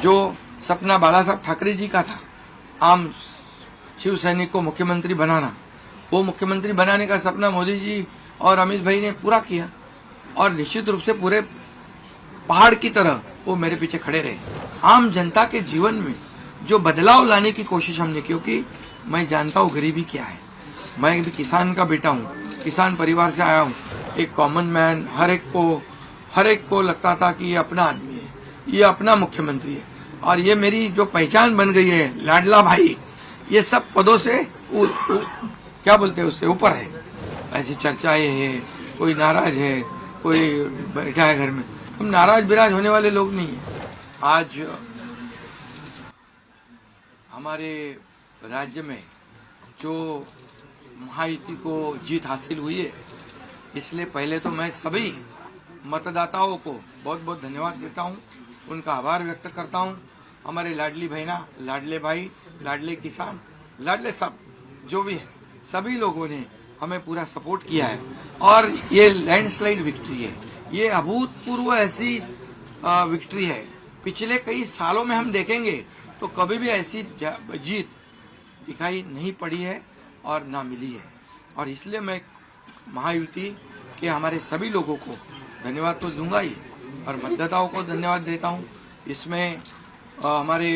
जो सपना बाला साहब ठाकरे जी का था, आम शिव सैनिक को मुख्यमंत्री बनाना, वो मुख्यमंत्री बनाने का सपना मोदी जी और अमित भाई ने पूरा किया और निश्चित रूप से पूरे पहाड़ की तरह वो मेरे पीछे खड़े रहे। आम जनता के जीवन में जो बदलाव लाने की कोशिश हमने, क्योंकि मैं जानता हूँ गरीबी क्या है। मैं भी किसान का बेटा हूँ, किसान परिवार से आया हूँ, एक कॉमन मैन। हर एक को लगता था कि ये अपना आदमी है, ये अपना मुख्यमंत्री है और ये मेरी जो पहचान बन गई है लाडला भाई, ये सब पदों से क्या बोलते हैं उससे ऊपर है। ऐसी चर्चाएं है, कोई नाराज है, कोई बैठा है घर में। हम नाराज बिराज होने वाले लोग नहीं है। आज हमारे राज्य में जो महायुति को जीत हासिल हुई है, इसलिए पहले तो मैं सभी मतदाताओं को बहुत बहुत धन्यवाद देता हूं, उनका आभार व्यक्त करता हूं। हमारे लाडली बहना, लाडले भाई, लाडले किसान, लाडले सब जो भी है, सभी लोगों ने हमें पूरा सपोर्ट किया है और ये लैंडस्लाइड विक्ट्री है। ये अभूतपूर्व ऐसी विक्ट्री है। पिछले कई सालों में हम देखेंगे तो कभी भी ऐसी जीत दिखाई नहीं पड़ी है और ना मिली है। और इसलिए मैं महायुति के हमारे सभी लोगों को धन्यवाद तो दूंगा ही और मतदाताओं को धन्यवाद देता हूं। इसमें हमारे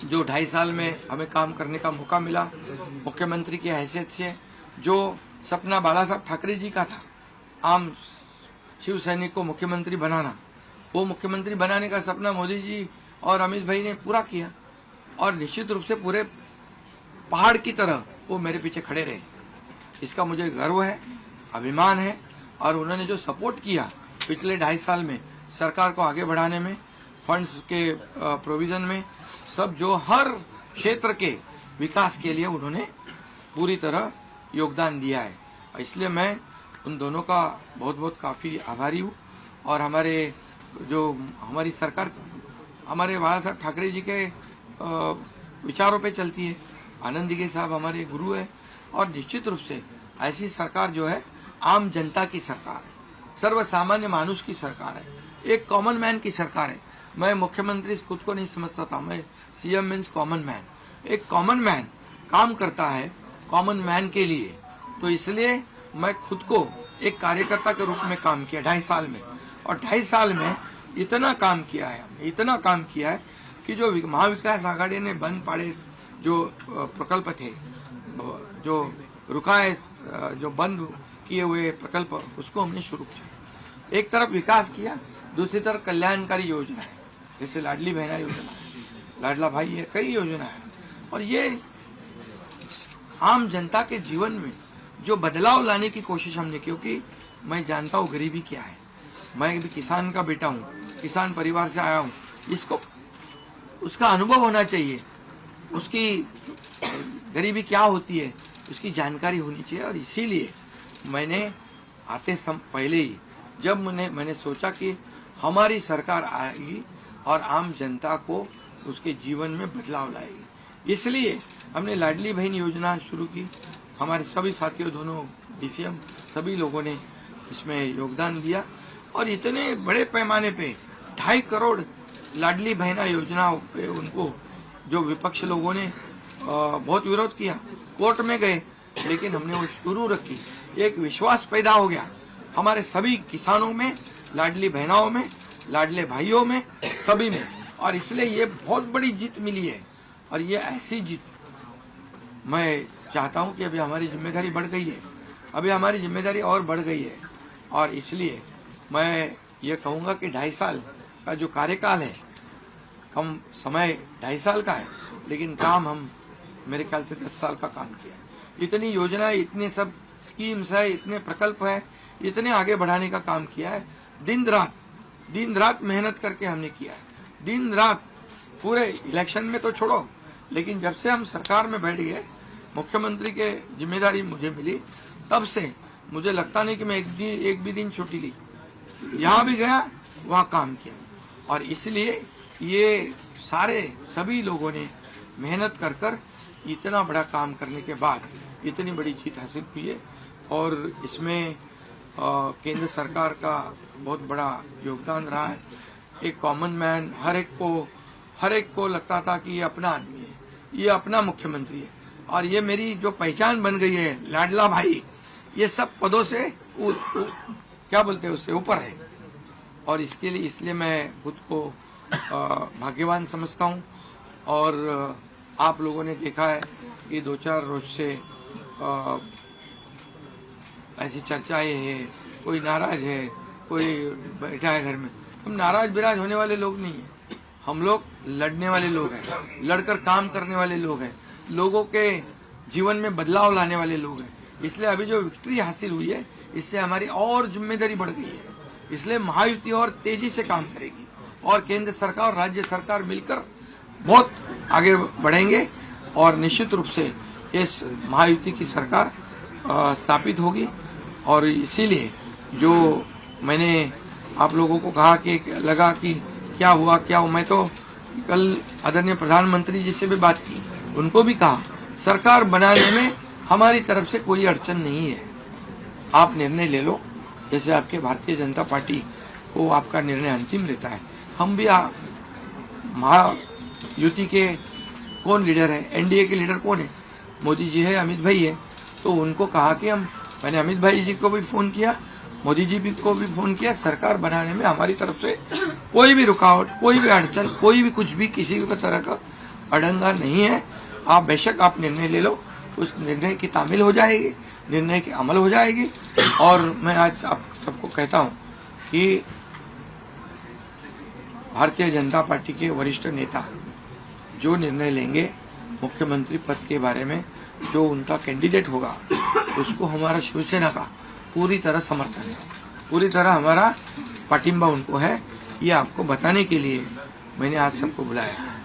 जो 2.5 साल में हमें काम करने का मौका मिला मुख्यमंत्री की हैसियत से, जो सपना बाला साहब ठाकरे जी का था, आम शिव सैनिक को मुख्यमंत्री बनाना, वो मुख्यमंत्री बनाने का सपना मोदी जी और अमित भाई ने पूरा किया और निश्चित रूप से पूरे पहाड़ की तरह वो मेरे पीछे खड़े रहे। इसका मुझे गर्व है, अभिमान है और उन्होंने जो सपोर्ट किया पिछले 2.5 साल में सरकार को आगे बढ़ाने में, फंड्स के प्रोविजन में, सब जो हर क्षेत्र के विकास के लिए उन्होंने पूरी तरह योगदान दिया है। इसलिए मैं उन दोनों का बहुत बहुत काफ़ी आभारी हूँ। और हमारी सरकार हमारे बाला साहब ठाकरे जी के विचारों पे चलती है। आनंद दिघे साहब हमारे गुरु है और निश्चित रूप से ऐसी सरकार जो है आम जनता की सरकार है, सर्वसामान्य मानुष की सरकार है, एक कॉमन मैन की सरकार है। मैं मुख्यमंत्री खुद को नहीं समझता था, मैं सीएम मीन्स कॉमन मैन। एक कॉमन मैन काम करता है कॉमन मैन के लिए, तो इसलिए मैं खुद को एक कार्यकर्ता के रूप में काम किया 2.5 साल में। और 2.5 साल में इतना काम किया है कि जो महाविकास आघाड़ी ने बंद पड़े जो प्रकल्प थे, जो रुकाए, जो बंद किए हुए प्रकल्प, उसको हमने शुरू किया। एक तरफ विकास किया, दूसरी तरफ कल्याणकारी योजना है, जैसे लाडली बहना योजना है, लाडला भाई है, कई योजना है। और ये आम जनता के जीवन में जो बदलाव लाने की कोशिश हमने, क्योंकि मैं जानता हूँ गरीबी क्या है। मैं भी किसान का बेटा हूँ, किसान परिवार से आया हूँ। इसको उसका अनुभव होना चाहिए, उसकी गरीबी क्या होती है उसकी जानकारी होनी चाहिए। और इसीलिए मैंने आते पहले ही जब मैंने सोचा कि हमारी सरकार आएगी और आम जनता को उसके जीवन में बदलाव लाएगी, इसलिए हमने लाडली बहन योजना शुरू की। हमारे सभी साथियों, दोनों डीसीएम, सभी लोगों ने इसमें योगदान दिया और इतने बड़े पैमाने पे 2.5 करोड़ लाडली बहना योजना पे उनको जो विपक्ष लोगों ने बहुत विरोध किया, कोर्ट में गए, लेकिन हमने वो शुरू रखी। एक विश्वास पैदा हो गया हमारे सभी किसानों में, लाडली बहनाओं में, लाडले भाइयों में, सभी में। और इसलिए ये बहुत बड़ी जीत मिली है। और ये ऐसी जीत मैं चाहता हूं कि अभी हमारी जिम्मेदारी बढ़ गई है, अभी हमारी जिम्मेदारी और बढ़ गई है। और इसलिए मैं ये कहूँगा कि 2.5 साल का जो कार्यकाल है, कम समय 2.5 साल का है, लेकिन काम हम मेरे ख्याल से 10 साल का काम किया है। इतनी योजना, इतने सब स्कीम्स है, इतने प्रकल्प है, इतने आगे बढ़ाने का काम किया है। दिन रात मेहनत करके हमने किया है, दिन रात। पूरे इलेक्शन में तो छोड़ो, लेकिन जब से हम सरकार में बैठ गए, मुख्यमंत्री के जिम्मेदारी मुझे मिली, तब से मुझे लगता नहीं कि मैं एक भी दिन छुट्टी ली। जहाँ भी गया वहाँ काम किया। और इसलिए ये सभी लोगों ने मेहनत कर इतना बड़ा काम करने के बाद इतनी बड़ी जीत हासिल हुई है। और इसमें केंद्र सरकार का बहुत बड़ा योगदान रहा है। एक कॉमन मैन, हर एक को लगता था कि ये अपना आदमी है, ये अपना मुख्यमंत्री है। और ये मेरी जो पहचान बन गई है, लाडला भाई, ये सब पदों से क्या बोलते हैं उससे ऊपर है। और इसलिए मैं खुद को भाग्यवान समझता हूँ। और आप लोगों ने देखा है कि 2-4 रोज से ऐसी चर्चाएं हैं, कोई नाराज है, कोई बैठा है घर में। हम नाराज बिराज होने वाले लोग नहीं हैं, हम लोग लड़ने वाले लोग हैं, लड़कर काम करने वाले लोग हैं, लोगों के जीवन में बदलाव लाने वाले लोग हैं। इसलिए अभी जो विक्ट्री हासिल हुई है, इससे हमारी और जिम्मेदारी बढ़ गई है। इसलिए महायुति और तेजी से काम करेगी और केंद्र सरकार और राज्य सरकार मिलकर बहुत आगे बढ़ेंगे और निश्चित रूप से इस महायुति की सरकार स्थापित होगी। और इसीलिए जो मैंने आप लोगों को कहा कि लगा कि क्या हुआ, मैं तो कल आदरणीय प्रधानमंत्री जी से भी बात की, उनको भी कहा सरकार बनाने में हमारी तरफ से कोई अड़चन नहीं है, आप निर्णय ले लो जैसे आपके भारतीय जनता पार्टी को आपका निर्णय अंतिम लेता है। हम भी महायुति के कौन लीडर है, एनडीए के लीडर कौन है, मोदी जी है, अमित भाई है। तो उनको कहा कि मैंने अमित भाई जी को भी फोन किया, मोदी जी को भी फोन किया, सरकार बनाने में हमारी तरफ से कोई भी रुकावट, कोई भी अड़चन, कोई भी कुछ भी किसी भी तरह का अड़ंगा नहीं है। आप बेशक आप निर्णय ले लो, उस निर्णय की तामील हो जाएगी, निर्णय की अमल हो जाएगी। और मैं आज आप सबको कहता हूं कि भारतीय जनता पार्टी के वरिष्ठ नेता जो निर्णय लेंगे मुख्यमंत्री पद के बारे में, जो उनका कैंडिडेट होगा, उसको हमारा शिवसेना का पूरी तरह समर्थन है, पूरी तरह हमारा पाटिंबा उनको है। ये आपको बताने के लिए मैंने आज सबको बुलाया है।